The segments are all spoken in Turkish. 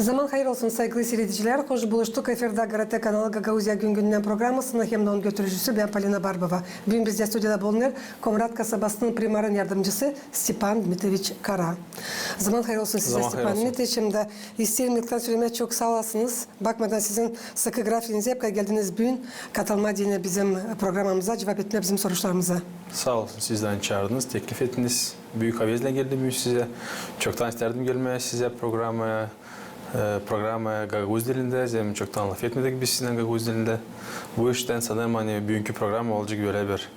Zaman hayır olsun saygılı seyrediciler. Hoş buluştuk. Efirde GRT kanalı Gagauzya Gün Gündem programısında hem de onun götürücüsü ben Polina Barbova. Bugün bizde stüdyoda bulunur Komrat kasabasının primarın yardımcısı Stepan Dmitrievich Kara. Zaman hayır olsun size Stepan Dmitrievich. Şimdi isterim ilkten söylemeye çok sağ olasınız. Bakmadan sizin sıkı grafiğinize hep geldiniz bugün. Katılma diye bizim programımıza, cevap etme bizim sorularımıza. Sağ olun, sizden çağırdınız, teklif ettiniz. Büyük havezle geldim size. Çoktan isterdim gelmeye size programa Gagavuz dilinde. Hem çoktan laf etmedik biz sizden Gagavuz dilinde. Bu işten sanırım bugünkü program olacak böyle bir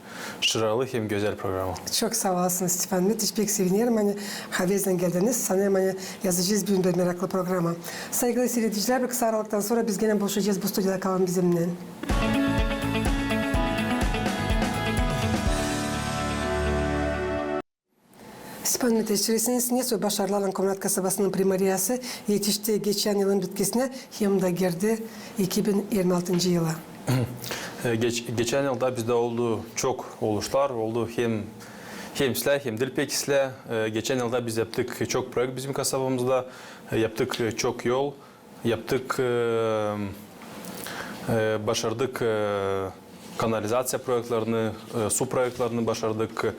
şıralı hem güzel program. Çok sağ olasınız Stepan Dmitrievich. Pek sevinirim. Havezden geldiniz. Sanırım yazacağız bugün bir meraklı programa. Saygılı seyrediciler, bir kısa aralıktan sonra biz gene buluşacağız. Bu stüdyoda kalın bizimle. Stepan Dmitrievich, süresiniz nasıl başarılı olan Komrat kasabasının primariyası yetişti geçen yılın bitkisine hem de girdi 2026 yıla. Geçen yılda bizde oldu çok oluşlar, oldu hem sizler hem Dilpekisler. Geçen yılda biz yaptık çok proje bizim kasabamızda, yaptık çok yol, yaptık, başardık kanalizasyon projelerini, su projelerini başardık.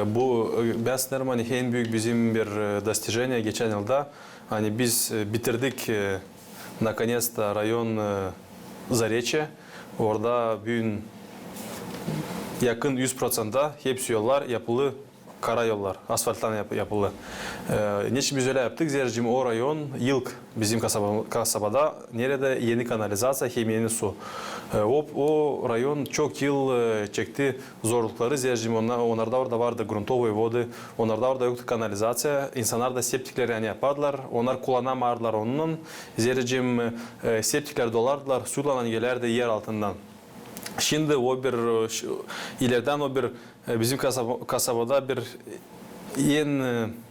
Bu ben sanırım en büyük bizim bir достижение geçen yılda. Biz bitirdik наконец-то rayon Zarechye. Orada bugün yakın 100%'da hepsi yollar yapılı, karayollar, asfalttan yapılı. Niçin biz öyle yaptık? Zercim o rayon ilk bizim kasabada nerede yeni kanalizasyon hem yeni su. O rayon çok yıl çekti zorlukları. Zercim onlarda orada vardı gruntovoy vodu, onlarda orada yoktu kanalizasyon. İnsanlar da septikleri yapardılar. Onlar kullanamadılar onun. Zercim septikler dolardılar, suyla gelirdi yer altından. Şimdi o bir ileriden o bir bizim kasabada bir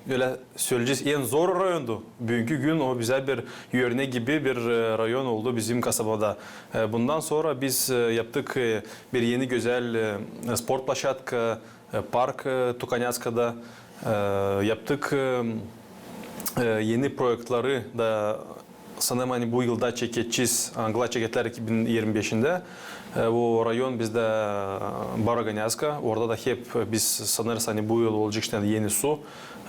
öyle söyleyeceğiz en zor rayondu. Bugünkü gün o bize bir örnek gibi bir rayon oldu bizim kasabada. Bundan sonra biz yaptık bir yeni güzel spor plaşatka, park Tukanyatska'da yaptık yeni projeleri da sanırım bu yılda çekeceğiz. Angla çeketler 2025'inde. Bu rayon bizde Baraganyazka. Orada da hep biz sanırız bu yıl olacak yeni su,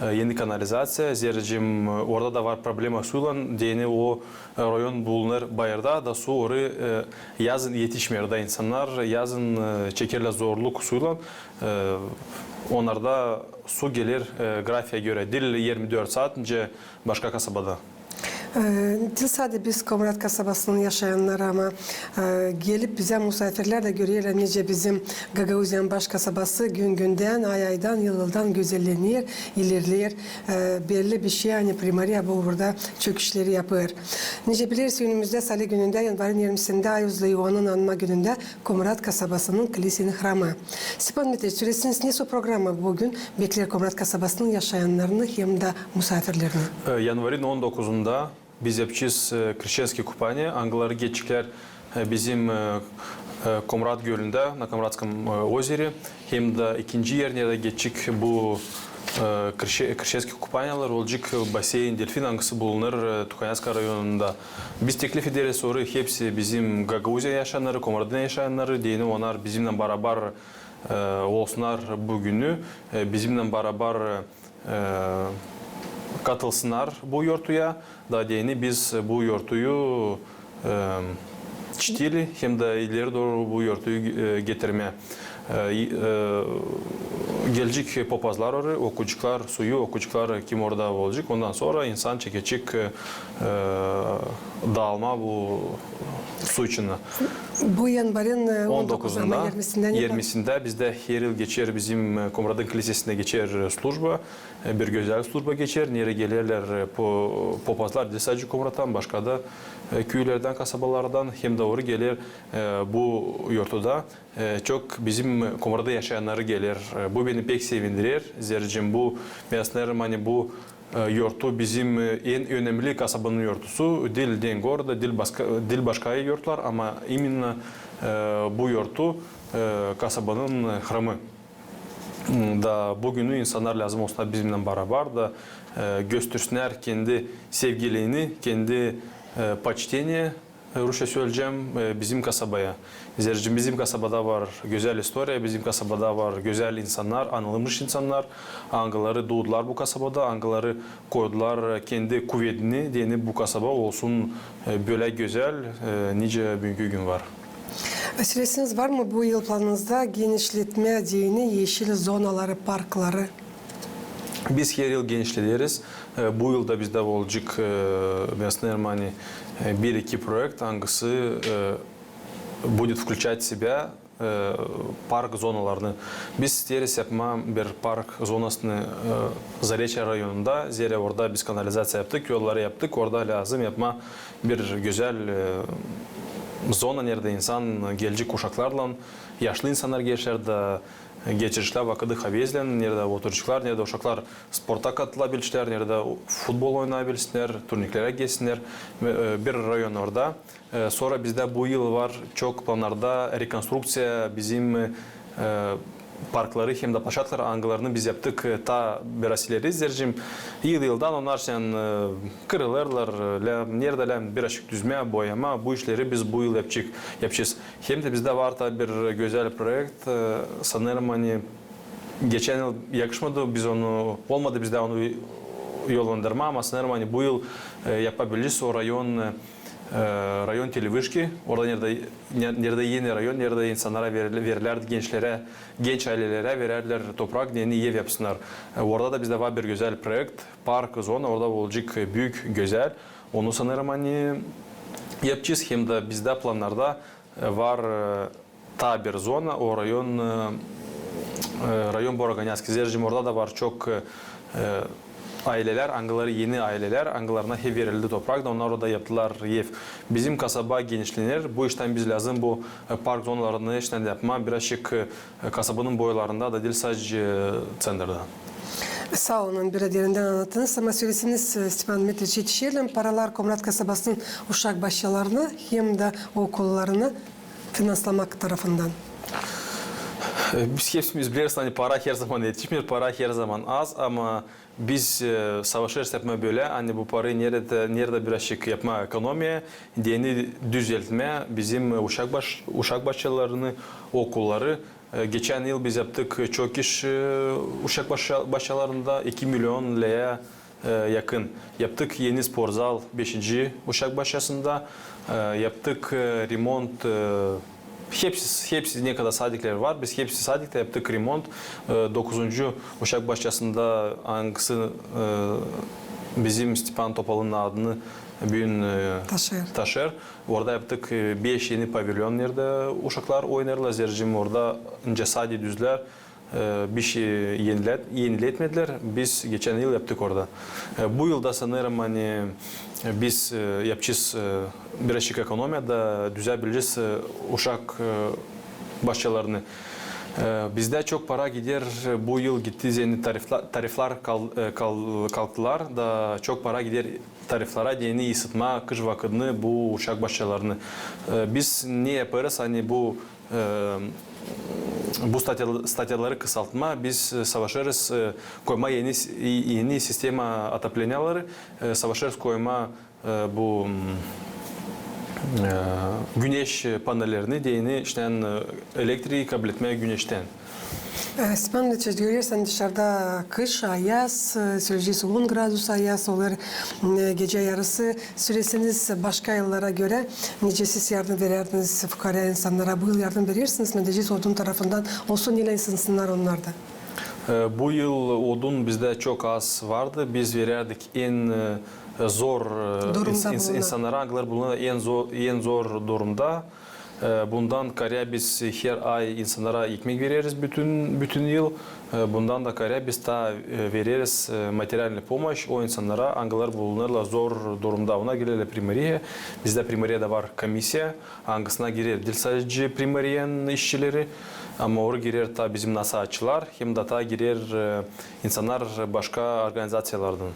yeni kanalizasyon. Zercim orada da var problema suyla. Diyeni o rayon bulunur bayırda da su oraya yazın yetişmiyor da insanlar yazın çekerler zorluk suyla. Onlarda su gelir grafiğe göre değil 24 saat önce başka kasabada. Sadece biz Komrat kasabasının yaşayanlar ama gelip bize misafirler de görüyorlar nice bizim Gagauzyan baş kasabası gün günden, ay aydan, yıldan güzelleniyor, ilerliyor. Belli bir şey primariya bu burada çöküşleri yapıyor. Nice biliriz önümüzde Salı gününde yanvarın 20'sinde Ayuzlu Yuvan'ın anma gününde Komrat kasabasının kilisinin hramı. Stepan Dmitrievich, süresiniz nasıl programı bugün bekler Komrat kasabasının yaşayanlarını hem de misafirlerini? Yanvarın 19'unda biz yapacağız Krişenski kupanya. Angıları geçikler bizim Komrat Gölü'nde, na Komratskom ozeri. Hem de ikinci yerine de geçik bu Krişenski kupanyalar olacak baseyin delfin angısı bulunur Tukanyatska rayonunda. Biz teklif ederiz sonra hepsi bizim Gagauzya yaşayanları, Komrat'ın yaşayanları diyeni onlar bizimle beraber olsunlar bugünü. Bizimle beraber katılsınlar bu yurtuya. Da diyeni biz bu yurtuyu çitili hem de ileri doğru bu yurtuyu getirmeye. Gelecek papazlar oraya, okuyucular suyu, okuyucular kim orada olacak. Ondan sonra insan çekecek dağılma bu su içinde. Bu yanvarın 19'unda 20'sinde bizde her yıl geçer bizim Komrat'ın kilisesinde geçer slujba. Bir güzel slujba geçer. Nereye gelirler papazlar değil sadece Komrat'tan başka da köylerden, kasabalardan hem de oraya gelir bu yurtuda. Çok bizim Komrat'da yaşayanları gelir. Bu beni pek sevindirir. Zercim bu mesela bu yurtu bizim en önemli kasabanın yurtusu. Dil Dengor'da, dil başka yurtlar ama iminna bu yurtu kasabanın hramı. da bugünü insanlar lazım olsa bizimle beraber da göstersinler kendi sevgiliğini, kendi почтение, Rusça söyleyeceğim, bizim kasabaya. Zercim bizim kasabada var güzel historia, bizim kasabada var güzel insanlar, anılmış insanlar. Angaları doğdular bu kasabada, angaları koydular kendi kuvvetini diyeni bu kasaba olsun böyle güzel, nice büyük gün var. Süresiniz var mı bu yıl planınızda genişletme diyeni yeşil zonaları, parkları? Biz her yıl genişlediyoruz. Bu yılda bizde olacak mesela bir iki проект, hangisi будет включать в себя park zonalarını. Biz isteriz yapma bir park zonasını Zarechya rayonunda. Zira orada biz kanalizasyon yaptık, yolları yaptık. Orada lazım yapma bir güzel zona nerede insan gelecek kuşaklarla, yaşlı insanlar geçer de geçirişler vakıdı havezlen, nerede oturucular, nerede uşaklar sporta katılabilsinler, nerede futbol oynayabilsinler, turniklere geçsinler. Bir rayon orada. Sonra bizde bu yıl var çok planlarda rekonstruksiya bizim parkları hem de paşatlar angalarını biz yaptık ta biraz ileri zercim. Yıldan onlar sen kırılırlar, nerede birazcık düzme, boyama bu işleri biz bu yıl yapacağız. Hem de bizde var da bir güzel projekt sanırım hani geçen yıl yakışmadı biz onu olmadı bizde onu yollandırma ama sanırım hani bu yıl yapabiliriz o rayon televizki. Orada nerede yeni rayon, nerede insanlara verirler, gençlere, genç ailelere verirler toprak, yeni ev yapsınlar. Orada da bizde var bir güzel projekt, park zona, orada olacak büyük, güzel. Onu sanırım hani yapacağız. Hem de bizde planlarda var ta bir zona, o rayon Boroganyaski. Zercim orada da var çok aileler, angaları yeni aileler, angalarına ev verildi toprak da onlar orada yaptılar ev. Bizim kasaba genişlenir. Bu işten biz lazım bu park zonalarını işten yapma. Birazcık kasabanın boylarında da değil sadece center'da. Sağ olun, bir derinden anlattınız ama söylesiniz Stepan Dmitrievich yetişelim. Paralar Komrat kasabasının uşak başçılarını hem de okullarını finanslamak tarafından. Biz hepimiz biliyoruz hani para her zaman yetişmiyor, para her zaman az ama biz savaşırız yapma böyle hani bu parayı nerede birazcık yapma ekonomiye, diyeni düzeltme bizim uşak başçılarını, okulları. Geçen yıl biz yaptık çok iş uşak başçılarında 2 milyon liraya yakın. Yaptık yeni spor zal 5. uşak başçısında, yaptık remont. Hepsi ne kadar sadikler var. Biz hepsi sadikte yaptık remont. 9. uşak başçasında hangisi bizim Stepan Topal'ın adını büyün taşır. Orada yaptık 5 yeni pavilyon nerede uşaklar oynarlar. Zercim orada önce sadi düzler bir şey yeniletmediler. Biz geçen yıl yaptık orada. Bu yılda sanırım hani biz yapacağız birazcık ekonomiyada düzelteceğiz uşak başçılarını. Bizde çok para gider. Bu yıl gitti yeni tarifler kalktılar da çok para gider tariflara yeni ısıtma kış vakitini bu uşak başçılarını. Biz ne yaparız hani bu statyaları kısaltma biz savaşırız koyma yeni sistema ataplenyaları savaşırız koyma bu güneş panellerini diyeni işten elektriği kabul etmeye güneşten. Stepan Dmitrievich görürsen dışarıda kış, ayaz, söyleyeceğiz 10 gradus ayaz olur gece yarısı. Süresiniz başka yıllara göre nice siz yardım verirdiniz fukara insanlara. Bu yıl yardım verirsiniz mi? Diyeceğiz odun tarafından olsun ile ısınsınlar onlar da. Bu yıl odun bizde çok az vardı. Biz verirdik en zor insanlara en zor durumda. Bundan karaya biz her ay insanlara ekmek veririz bütün yıl. Bundan da karaya biz ta veririz materyalne pomoş o insanlara angalar bulunurlar zor durumda. Ona gelirler primariye. Bizde primariyede var komisya. Angasına girer değil sadece primariyen işçileri. Ama oraya girer ta bizim nasihatçılar hem de ta girer insanlar başka organizasyonlardan.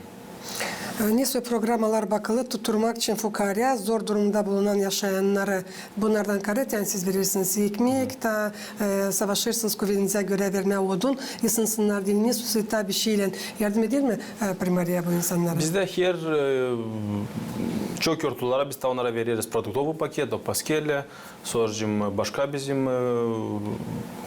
Neyse programalar bakılı tutturmak için fukara, zor durumda bulunan yaşayanları bunlardan kareten siz verirsiniz ekmek da savaşırsınız kuvvetinize göre verme odun, ısınsınlar diye ne susita bir şeyle yardım eder mi primariya bu insanlara? Bizde her çok yurtlulara biz de onlara veririz produktovu paket, o paskelle, sonra başka bizim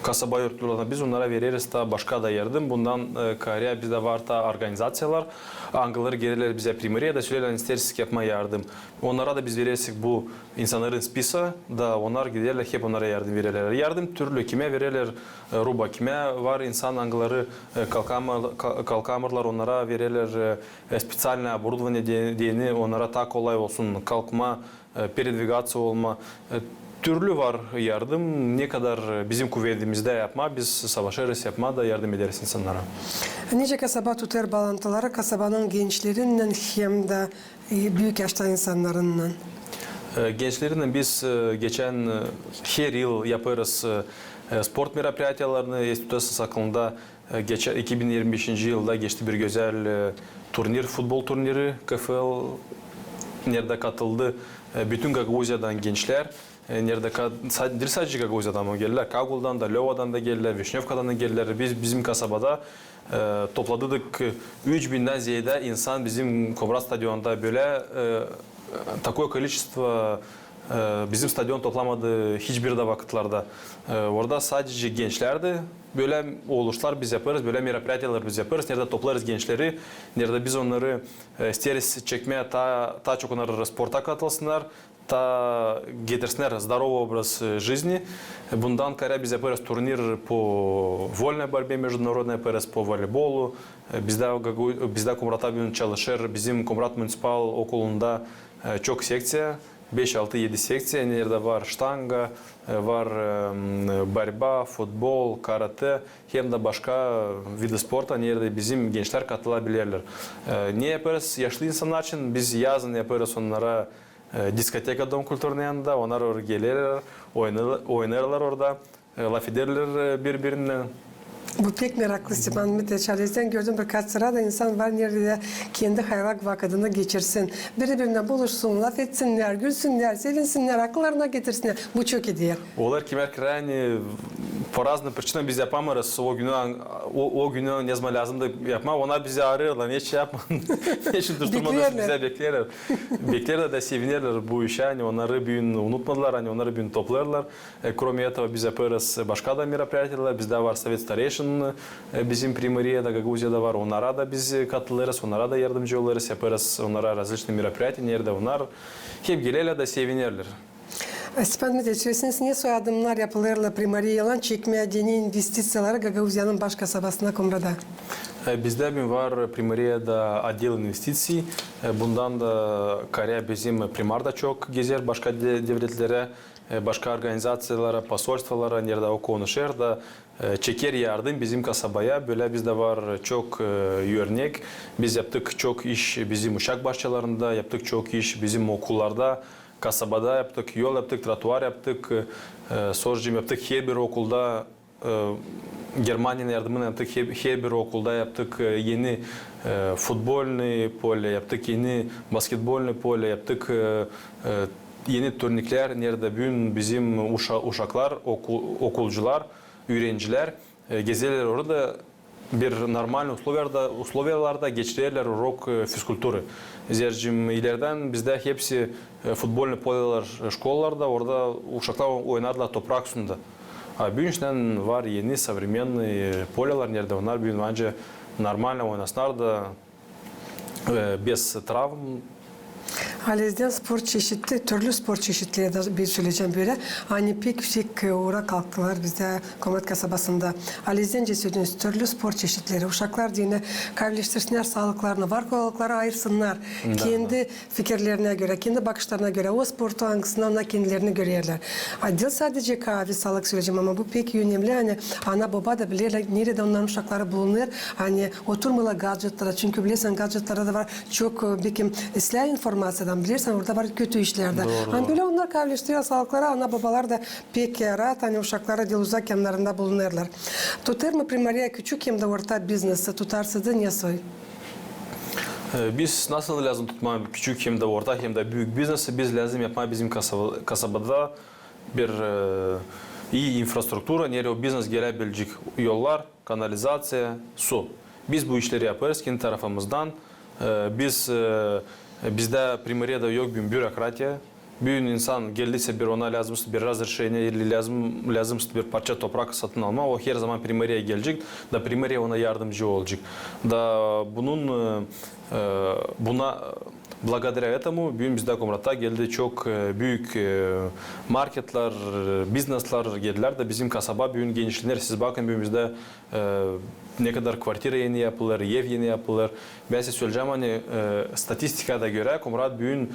kasaba yurtlularına biz onlara veririz da başka da yardım. Bundan kariye bizde var da organizasyonlar, Anglılar gelirler bize primariye de söylerler istersek yapma yardım. Onlara da biz verirsek bu insanların spisa da onlar giderler hep onlara yardım verirler. Yardım türlü kime verirler, ruba kime var insan Anglıları kalkamırlar onlara verirler spesialne оборудование diyeni onlara daha kolay olsun kalkma, передвигаться olma. Türlü var yardım. Ne kadar bizim kuvvetimizde yapma, biz savaşırız yapma da yardım ederiz insanlara. Nice kasaba tutar bağlantıları kasabanın gençlerinden hem de büyük yaşta insanlarından? Gençlerinle biz geçen her yıl yaparız sport merapiyatyalarını Enstitüsü Saklı'nda geçen 2025. yılda geçti bir güzel turnir, futbol turniri KFL nerede katıldı bütün Gagavuzya'dan gençler. Nerede sadece Gagavuzya'dan mı gelirler? Kagul'dan da, Löva'dan da gelirler, Vişnevka'dan da gelirler. Biz bizim kasabada topladık 3000'den ziyade insan bizim Komrat Stadion'da böyle такое количество bizim stadion toplamadı hiçbir de vakitlerde. Orada sadece gençlerdi. Böyle oluşlar biz yaparız, böyle merapiyatyalar biz yaparız. Nerede toplarız gençleri, nerede biz onları isteriz çekmeye, daha çok onları sporta katılsınlar, ta getirsinler здоровый образ жизни. Bundan kare biz yaparız turnir по вольной борьбе международной yaparız, по voleybolу. Bizde Komrat'a çalışır, bizim Komrat Municipal Okulu'nda çok seksiya. 5-6-7 seksiya, nerede var штанга, var борьба, futbol, karate, hem de başka vidi sporta, nerede bizim gençler katılabilirler. Ne yaparız? Yaşlı insanlar için biz yazın yaparız onlara diskoteka dom kültürünün yanında, onlar oraya gelirler, oynarlar orada, laf ederler birbirinden. Bu pek meraklı Stepan Miteçalez'den gördüm birkaç sırada insan var nerede kendi hayrak vakadını geçirsin. Birbirine buluşsun, laf etsinler, gülsünler, sevinsinler, akıllarına getirsinler. Bu çok iyi değil. Olar kimer krayni по разным причинам biz yapamıyoruz. O günü ne zaman lazım da yapma. Onlar bizi arıyorlar. Ne şey yapma. Ne için durturmadan bize beklerler. Beklerler de sevinirler bu işe. Hani onları bugün unutmadılar. Hani onları bugün toplarlar. Кроме этого biz yaparız başka da merapiyatlar. Bizde var Sovet Старейшин bizim Primariye'de, Gagavuzya'da var. Onlara da biz katılırız. Onlara da yardımcı oluruz. Yaparız onlara различные мероприятия. Nerede onlar hep gelirler de sevinirler. Stepan Miteçalez'iniz ne soyadımlar yapılırla primariyalan çekmeye deni investisiyaları Gagavuzya'nın baş kasabasına Komra'da? Bizde bir var Primariye'de отдел investisi. Bundan da kare bizim primarda çok gezer başka devletlere, başka organizasyonlara, pasolstvalara, nerede o konuşur çeker yardım bizim kasabaya. Böyle bizde var çok örnek. Biz yaptık çok iş bizim uşak bahçelerinde, yaptık çok iş bizim okullarda, kasabada yaptık, yol yaptık, trotuar yaptık, sonra yaptık her bir okulda. Germanya'nın yardımını yaptık. Her bir okulda yaptık. Yeni futbolni pole yaptık. Yeni basketbolni pole yaptık. Yeni turnikler nerede bugün bizim uşaklar, okulcular, öğrenciler gezerler orada bir normal условияlarda geçirirler rock fizkultürü. Zercim ileriden bizde hepsi futbolni poleler şkollarda orada uşaklar oynarlar toprak üstünde. Bugün var yeni современные poleler nerede onlar bugün bence normal oynasınlar da без travm. Halez'den spor çeşitli, türlü spor çeşitleri de bir söyleyeceğim böyle. Hani pek yüksek uğra kalktılar bizde Komrat kasabasında. Halez'den söylediğiniz türlü spor çeşitleri. Uşaklar dine kavleştirsinler sağlıklarını, var kolaylıkları ayırsınlar. Kendi fikirlerine göre, kendi bakışlarına göre o sportu hangisini ona kendilerini görürler. Değil sadece kahve, sağlık söyleyeceğim ama bu pek önemli. Hani ana baba da bilirler nerede onların uşakları bulunur. Hani oturmalı gadgetlara. Çünkü bilirsen gadgetlara da var çok bir ıslah informasyada bilirsen orada var kötü işlerde. Hani böyle onlar kavleştiriyor sağlıklara, ana babalar da pek rahat hani uşaklara dil uzak yanlarında bulunurlar. Tutar mı primariya küçük hem de orta biznesi tutarsa da ne soy? Biz nasıl lazım tutma küçük hem de orta hem de büyük biznesi biz lazım yapma bizim kasabada bir iyi infrastruktura, nereye o biznes gelebilecek yollar, kanalizasyon, su. Biz bu işleri yaparız kendi tarafımızdan. Bizde primariyada yok bir bürokratiya. Bir insan geldiyse bir ona lazımsa bir razрешение или lazımsa bir parça toprak satın alma, o her zaman primariye gelecek da primariye ona yardımcı olacak. Da buna благодаря этому bugün bizde Komrat'a geldi çok büyük marketler, biznesler geldiler de bizim kasaba bugün genişlenir. Siz bakın bugün bizde ne kadar kvartira yeni yapılır, ev yeni yapılır. Ben size söyleyeceğim hani statistikada göre Komrat bugün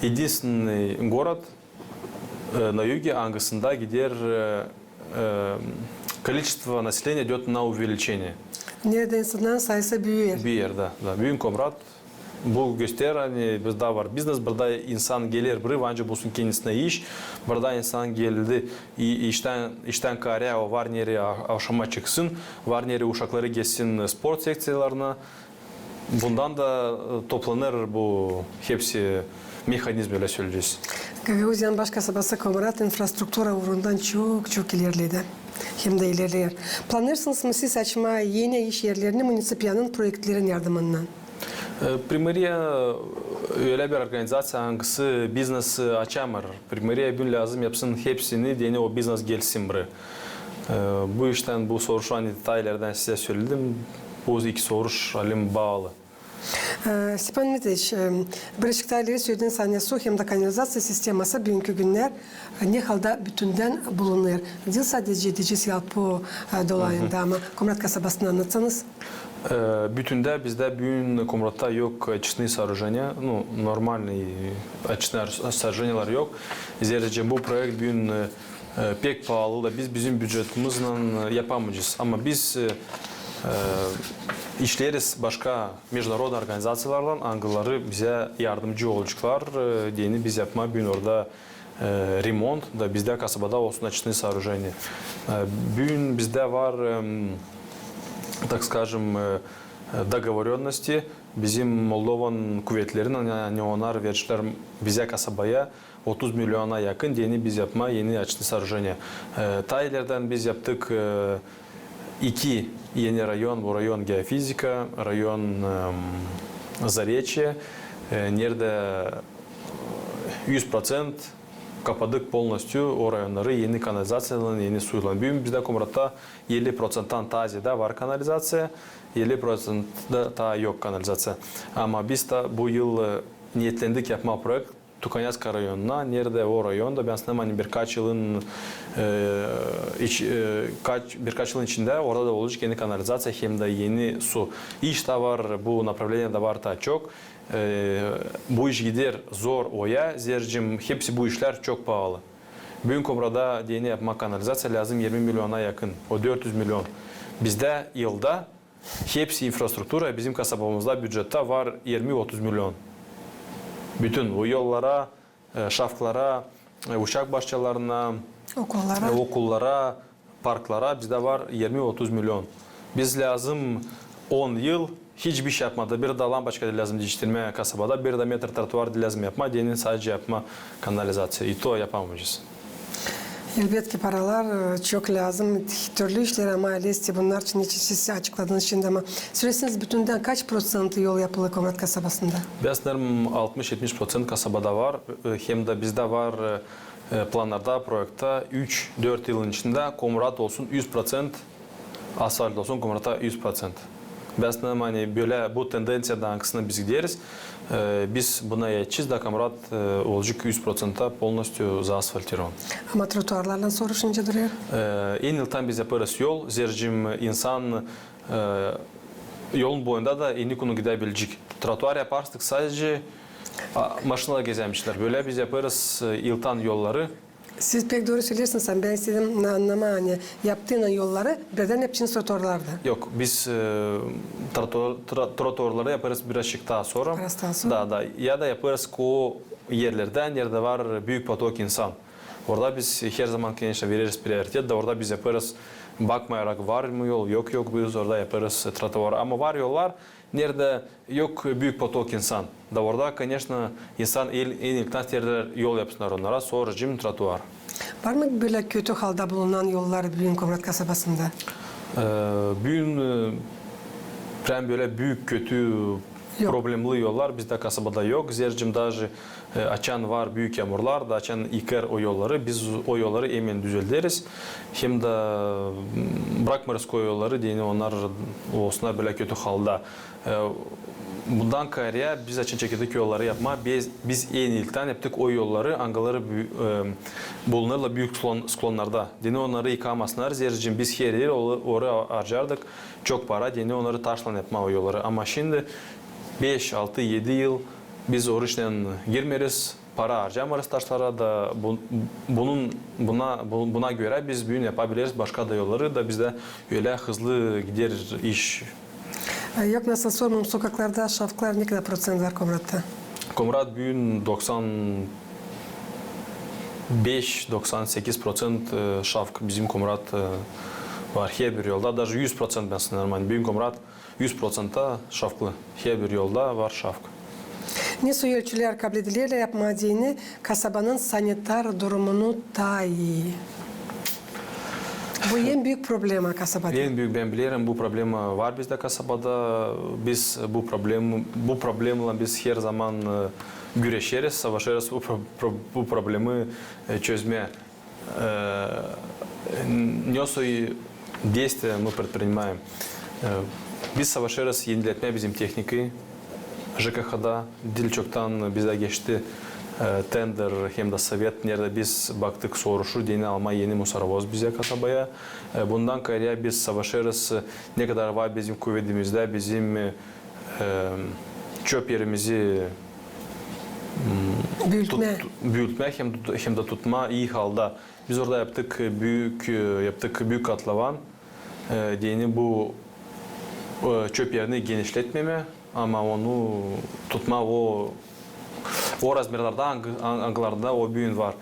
единственный город на юге Ангасында, где количество населения идет на увеличение. Nerede insanların sayısı büyüyor. Bir yerde. Da. Bugün Komrat bu göster hani bizde var biznes, burada insan gelir buraya ancak bulsun kendisine iş. Burada insan geldi işten kare o var nereye akşama çıksın, var nereye uşakları geçsin spor seksiyalarına. Bundan da toplanır bu hepsi mekanizmayla söyleyeceğiz. Gagauzyan baş kasabası Komrat infrastruktura uğrundan çok ilerledi. Hem de ilerliyor. Planlarsınız mı siz açma yeni iş yerlerini munisipiyanın projektlerin yardımından? Primariya öyle bir organizasyon hangisi biznes açamır. Primariya gün lazım yapsın hepsini deni o biznes gelsin buraya. Bu işten bu soru şu an detaylardan size söyledim. Bu iki soru halim bağlı. Stepan Miteç, Birleşik Devletleri söylediğiniz hani su hem de kanalizasyon sisteması bugünkü günler ne halde bütünden bulunur? Değil sadece diyeceğiz yapı dolayında ama Komrat kasabasını anlatsanız. Bütünde bizde bugün Komrat'ta yok açısını сооружения, normalny açısını сооружениялар yok. Zerrece bu projekt bugün pek pahalı da biz bizim bütçetimizle yapamayacağız. Ama biz işleriz başka международный organizasyonlardan, angılları bize yardımcı olacaklar diyeni biz yapma bugün orada remont da bizde kasabada olsun açısını сооружения. Bugün bizde var так скажем, договоренности bizim Moldovan kuvvetlerinin yani onlar verirler bize kasabaya 30 milyona yakın yeni biz yapma yeni açtı сооружение. Taylerden biz yaptık iki yeni rayon, bu rayon geofizika, rayon Zarечье, nerede 100% kapadık polностью o rayonları yeni kanalizasyonla, yeni suyla. Bugün bizde Komrat'ta 50%'tan tazede var kanalizasyon, 50%'da ta yok kanalizasyon. Ama biz de bu yıl niyetlendik yapma projekt Tukanyazka rayonuna. Nerede o rayonda ben sana hani birkaç yılın içinde orada da olacak yeni kanalizasyon hem de yeni su. İş de var, bu направление de var da çok. Bu iş gider zor oya, zercim hepsi bu işler çok pahalı. Bugün Komrat'da yeni yapmak kanalizasyon lazım 20 milyona yakın, o 400 milyon. Bizde yılda hepsi infrastruktura bizim kasabamızda bütçette var 20-30 milyon. Bütün bu yollara, şafklara, uçak bahçelerine, okullara, parklara bizde var 20-30 milyon. Biz lazım 10 yıl hiçbir şey yapmadı. Bir de lambaçka lazım değiştirme kasabada, bir de metre trotuar lazım yapma, diğerini sadece yapma kanalizasyon. İyi to yapamayacağız. Elbette paralar çok lazım. Türlü işlere maalesef bunlar için hiç siz açıkladığınız için de ama süresiniz bütünden kaç prosentı yol yapılı Komrat kasabasında? Benim 60-70% kasabada var. Hem de bizde var planlarda, projekte 3-4 yılın içinde Komrat olsun 100%, asfalt olsun Komrat'a 100%. Benim hani böyle bu tendensiyadan kısmına biz gideriz. Biz buna yetişiz de Komrat olacak 100%'a polностью заасфальтирован. Ama trotuarlarla soruşunca duruyor. En yıldan biz yaparız yol. Zercim insan yolun boyunda da en konu gidebilecek. Trotuar yaparsak sadece maşinalar gezemişler. Böyle biz yaparız yıldan yolları. Siz pek doğru söylüyorsunuz. Ben istedim anlama hani yaptığın yolları birden hepsini trotuarlarda. Yok biz trotuarları yaparız birazcık daha sonra. Biraz daha sonra. Da ya da yaparız o yerlerden yerde var büyük patok insan. Orada biz her zaman gençler veririz prioritet de orada biz yaparız bakmayarak var mı yol, yok biz orada yaparız trotuar. Ama var yollar nerede yok büyük potok insan. Da orada, конечно, insan en ilkten yerler yol yapsınlar onlara, sonra trotuar. Var mı böyle kötü halde bulunan yollar Büyük Komrat kasabasında? Büyün böyle büyük kötü problemli yollar bizde kasabada yok. Zercim даже açan var büyük yağmurlar da açan yıkar o yolları. Biz o yolları hemen düzeltiriz. Hem de bırakmarız o yolları diye onlar olsunlar böyle kötü halde. Bundan gayrı biz açın çekirdik yolları yapma. Biz en ilkten yaptık o yolları, angaları bulunurla büyük sklonlarda. Dini onları yıkamasınlar. Zercim biz her yer oraya harcardık. Çok para dini onları taşla yapma o yolları. Ama şimdi 5, 6, 7 yıl biz oruçtan girmeriz. Para harcamarız taşlara da buna göre biz büyün yapabiliriz. Başka da yolları da bizde öyle hızlı gider iş. Yok nasıl sormam, sokaklarda şafklar ne kadar procent var Komrat'ta? Komrat büyün 95-98% şafk bizim Komrat var her bir yolda. Даже 100% ben sanırım. Büyün Komrat 100%'da şafklı. Her bir yolda var şafk. Ne su ölçüler kabul edilirle yapmadığını kasabanın sanitar durumunu daha iyi. Bu en büyük problema kasabada. En büyük ben bilirim bu problem var bizde kasabada. Biz bu problemle biz her zaman güreşeriz, savaşırız bu problemi çözmeye. Нёсой действия мы предпринимаем. Biz savaşırız yeniletme bizim tekniki. ЖКХ'da Dilçok'tan bize geçti tender hem de sovet nerede biz baktık soruşu dini alma yeni musaravoz bize kasabaya. Bundan gayrı biz savaşırız ne kadar var bizim kuvvetimizde bizim çöp yerimizi büyütme hem de tutma iyi halde. Biz orada yaptık büyük katlavan dini bu çöp yerini genişletmeme ama onu tutma o razmerlarda anglarda o büyün var.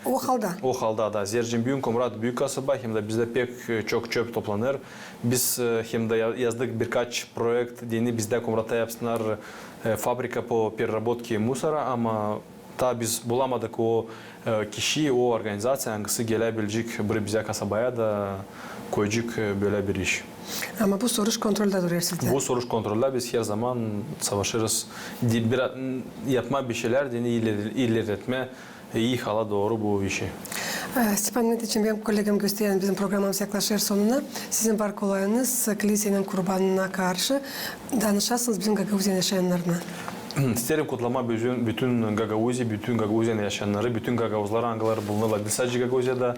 O halda da. Zercim büyün Komrat büyük kasaba hem de bizde pek çok çöp toplanır. Biz hem de yazdık birkaç projekt dini bizde Komrat'ta yapsınlar fabrika po переработке musara ama ta biz bulamadık o kişi, o organizasyon hangisi gelebilecek bize kasabaya da koyacak böyle bir iş. Ama bu soruş kontrolde duruyor sizde. Bu soruş kontrolde biz her zaman savaşırız. Yapma bir şeyler, dini ilerletme iyi hala doğru bu işi. Stepan Metiç'in benim kolegam gösteren bizim programımız yaklaşır sonuna. Sizin var kolayınız kilisenin kurbanına karşı danışasınız bizim Gagauzyan yaşayanlarına. İsterim kutlama bütün Gagauzyan yaşayanları, bütün Gagauzlar, Angalar bulunurlar. Biz sadece Gagauzya'da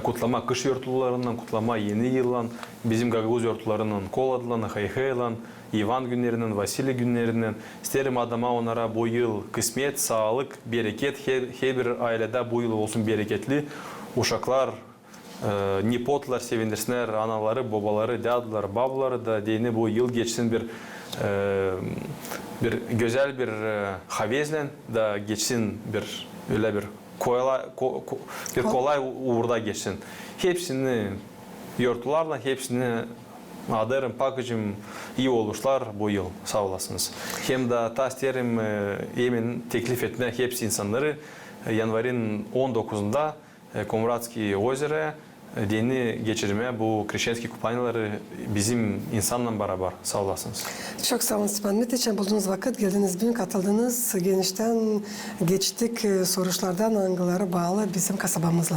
kutlama kış yurtlularından, kutlama yeni yıllan, bizim Gagauz yurtlularının Koladlan, Hayhaylan, Ivan günlerinden, Vasili günlerinden. İsterim adama onlara bu yıl kısmet, sağlık, bereket, her bir ailede bu yıl olsun bereketli. Uşaklar, nipotlar sevindirsinler, anaları, babaları, dadılar, babaları da dini bu yıl geçsin bir güzel bir havezle da geçsin öyle bir kolay uğurda geçsin. Hepsini yurtlarla hepsini adarım, pakıcım iyi oluşlar bu yıl. Sağ olasınız. Hem de isterim emin teklif etme hepsi insanları yanvarın 19'unda Komratski Ozera'ya dini geçirmeye bu Krişenski kupanyaları bizim insanla beraber sağ olasınız. Çok sağ olun Stepan Metiç'in bulduğunuz vakit geldiniz bugün katıldınız. Genişten geçtik soruşlardan angalara bağlı bizim kasabamızla.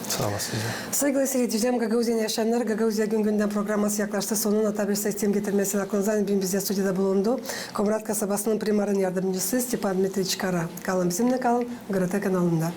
Sağ olasınız. Saygılı seyircilerim, Gagauzyan yaşayanlar, Gagauzya gün günden programması yaklaştı. Sonuna tabi sistem getirmesini aklınızdan bir bize stüdyoda bulundu. Komrat kasabasının primarın yardımcısı Stepan Metiç Kara. Kalın bizimle kalın, GRT kanalında.